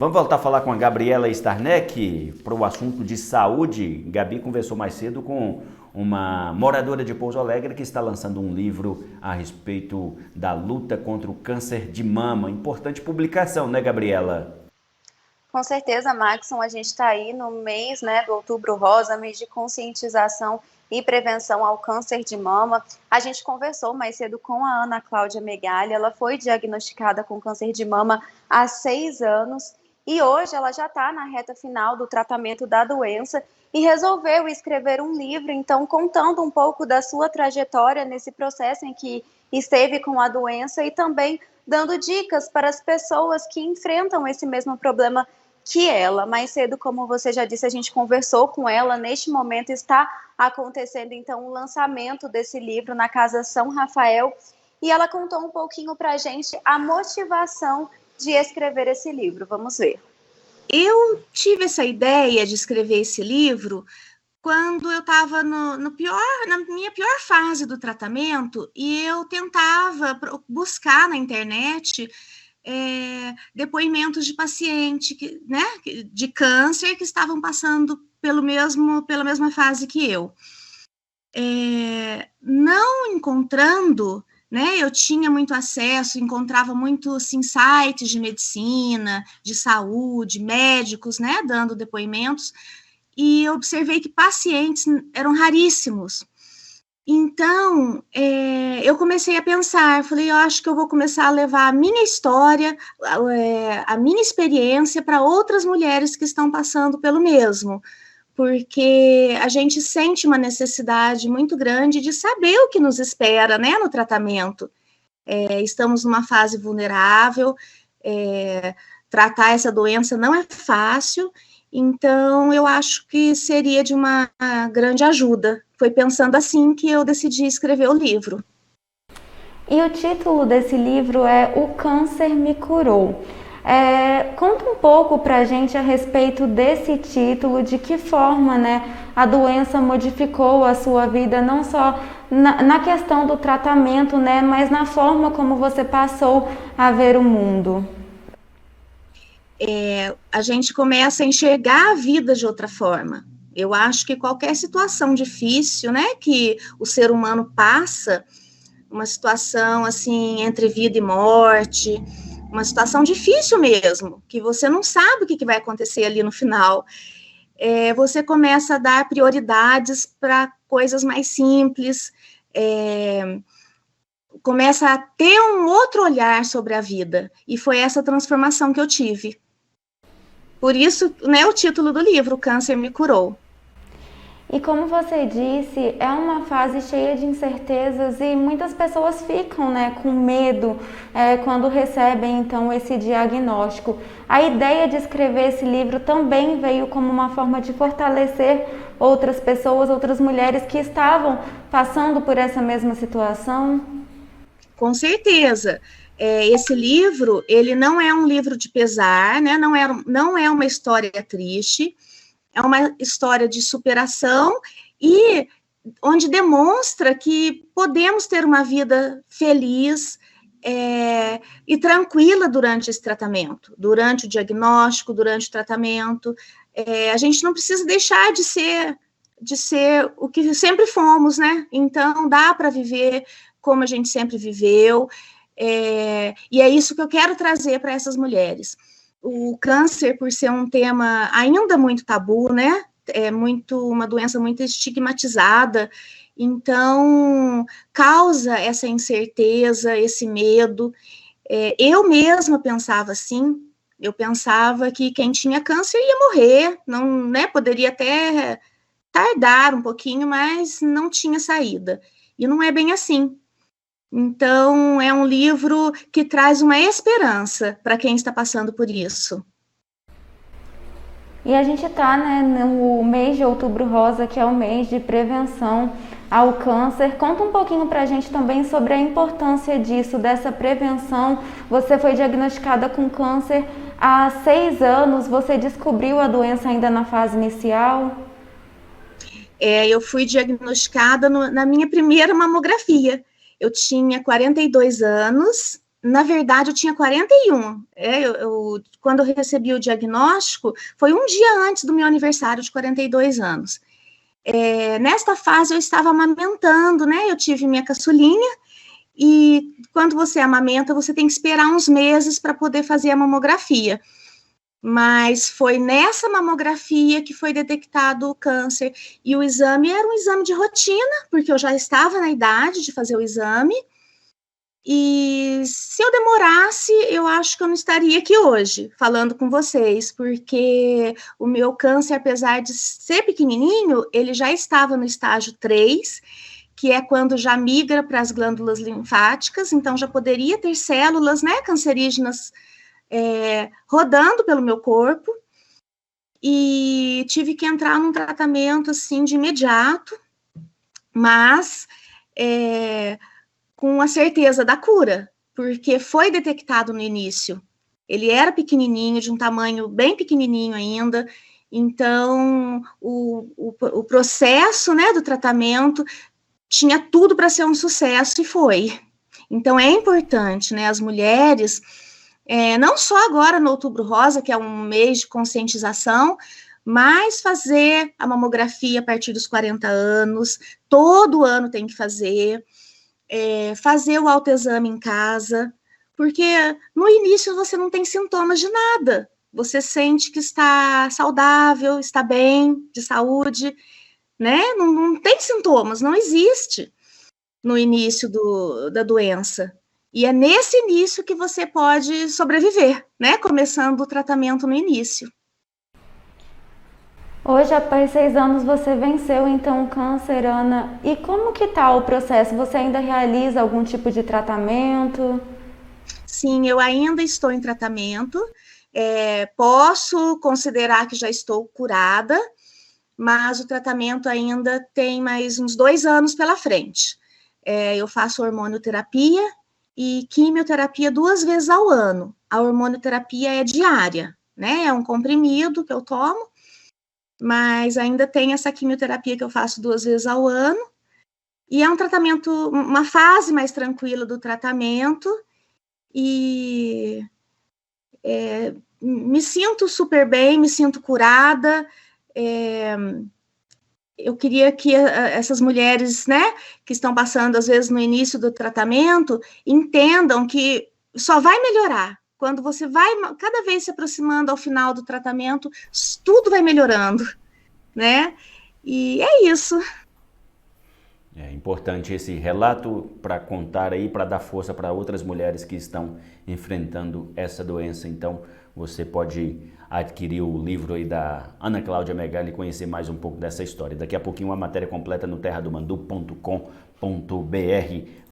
Vamos voltar a falar com a Gabriela Starneck para o assunto de saúde. Gabi conversou mais cedo com uma moradora de Pouso Alegre que está lançando um livro a respeito da luta contra o câncer de mama. Importante publicação, né, Gabriela? Com certeza, Maxon, a gente está aí no mês, né, do Outubro Rosa, mês de conscientização e prevenção ao câncer de mama. A gente conversou mais cedo com a Ana Cláudia Megali, ela foi diagnosticada com câncer de mama há 6 anos e hoje ela já está na reta final do tratamento da doença e resolveu escrever um livro, então, contando um pouco da sua trajetória nesse processo em que esteve com a doença e também dando dicas para as pessoas que enfrentam esse mesmo problema que ela. Mais cedo, como você já disse, a gente conversou com ela. Neste momento está acontecendo, então, o lançamento desse livro na Casa São Rafael. E ela contou um pouquinho para a gente a motivação de escrever esse livro. Vamos ver. Eu tive essa ideia de escrever esse livro quando eu estava na minha pior fase do tratamento e eu tentava buscar na internet depoimentos de pacientes de câncer que estavam passando pela mesma fase que eu. Não encontrando, eu tinha muito acesso, encontrava muitos assim, sites de medicina, de saúde, médicos, dando depoimentos, e eu observei que pacientes eram raríssimos. Então, eu comecei a pensar, falei, eu acho que eu vou começar a levar a minha história, a minha experiência para outras mulheres que estão passando pelo mesmo, porque a gente sente uma necessidade muito grande de saber o que nos espera, no tratamento. Estamos numa fase vulnerável, tratar essa doença não é fácil, então eu acho que seria de uma grande ajuda. Foi pensando assim que eu decidi escrever o livro. E o título desse livro é O Câncer Me Curou. Conta um pouco para a gente a respeito desse título, de que forma a doença modificou a sua vida, não só na questão do tratamento, mas na forma como você passou a ver o mundo. A gente começa a enxergar a vida de outra forma. Eu acho que qualquer situação difícil, que o ser humano passa, uma situação assim entre vida e morte, uma situação difícil mesmo, que você não sabe o que vai acontecer ali no final. Você começa a dar prioridades para coisas mais simples, começa a ter um outro olhar sobre a vida, e foi essa transformação que eu tive. Por isso, o título do livro, O Câncer Me Curou. E como você disse, é uma fase cheia de incertezas e muitas pessoas ficam com medo quando recebem então esse diagnóstico. A ideia de escrever esse livro também veio como uma forma de fortalecer outras pessoas, outras mulheres que estavam passando por essa mesma situação? Com certeza. Esse livro, ele não é um livro de pesar, não é uma história triste, é uma história de superação e onde demonstra que podemos ter uma vida feliz e tranquila durante esse tratamento, durante o diagnóstico, durante o tratamento. A gente não precisa deixar de ser o que sempre fomos, Então, dá para viver como a gente sempre viveu, e é isso que eu quero trazer para essas mulheres. O câncer, por ser um tema ainda muito tabu, é uma doença muito estigmatizada, então causa essa incerteza, esse medo. Eu mesma pensava assim, eu pensava que quem tinha câncer ia morrer, não, poderia até tardar um pouquinho, mas não tinha saída. E não é bem assim. Então, é um livro que traz uma esperança para quem está passando por isso. E a gente está no mês de Outubro Rosa, que é o mês de prevenção ao câncer. Conta um pouquinho para a gente também sobre a importância disso, dessa prevenção. Você foi diagnosticada com câncer há 6 anos, você descobriu a doença ainda na fase inicial? Eu fui diagnosticada na minha primeira mamografia. Eu tinha 42 anos Na verdade, eu tinha 41. Quando eu recebi o diagnóstico, foi um dia antes do meu aniversário de 42 anos. Nesta fase, eu estava amamentando, né? Eu tive minha caçulinha, e quando você amamenta, você tem que esperar uns meses para poder fazer a mamografia. Mas foi nessa mamografia que foi detectado o câncer. E o exame era um exame de rotina, porque eu já estava na idade de fazer o exame. E se eu demorasse, eu acho que eu não estaria aqui hoje falando com vocês, porque o meu câncer, apesar de ser pequenininho, ele já estava no estágio 3, que é quando já migra para as glândulas linfáticas, então já poderia ter células, né, cancerígenas rodando pelo meu corpo, e tive que entrar num tratamento, assim, de imediato, mas com a certeza da cura, porque foi detectado no início. Ele era pequenininho, de um tamanho bem pequenininho ainda, então o processo, né, do tratamento tinha tudo para ser um sucesso, e foi. Então é importante, né, as mulheres, não só agora no Outubro Rosa, que é um mês de conscientização, mas fazer a mamografia a partir dos 40 anos, todo ano tem que fazer o autoexame em casa, porque no início você não tem sintomas de nada, você sente que está saudável, está bem, de saúde, né? Não tem sintomas, não existe no início da doença. E é nesse início que você pode sobreviver, né? Começando o tratamento no início. Hoje, após 6 anos, você venceu então o câncer, Ana. E como que tá o processo? Você ainda realiza algum tipo de tratamento? Sim, eu ainda estou em tratamento. Posso considerar que já estou curada, mas o tratamento ainda tem mais uns 2 anos pela frente. Eu faço hormonioterapia e quimioterapia 2 vezes ao ano. A hormonioterapia é diária, né? É um comprimido que eu tomo, mas ainda tem essa quimioterapia que eu faço 2 vezes ao ano. E é um tratamento, uma fase mais tranquila do tratamento, e me sinto super bem, me sinto curada. Eu queria que essas mulheres, né, que estão passando, às vezes, no início do tratamento, entendam que só vai melhorar. Quando você vai, cada vez se aproximando ao final do tratamento, tudo vai melhorando, né? E é isso. É importante esse relato para contar aí, para dar força para outras mulheres que estão enfrentando essa doença. Então, você pode adquirir o livro aí da Ana Cláudia Megali e conhecer mais um pouco dessa história. Daqui a pouquinho uma matéria completa no terradomandu.com.br.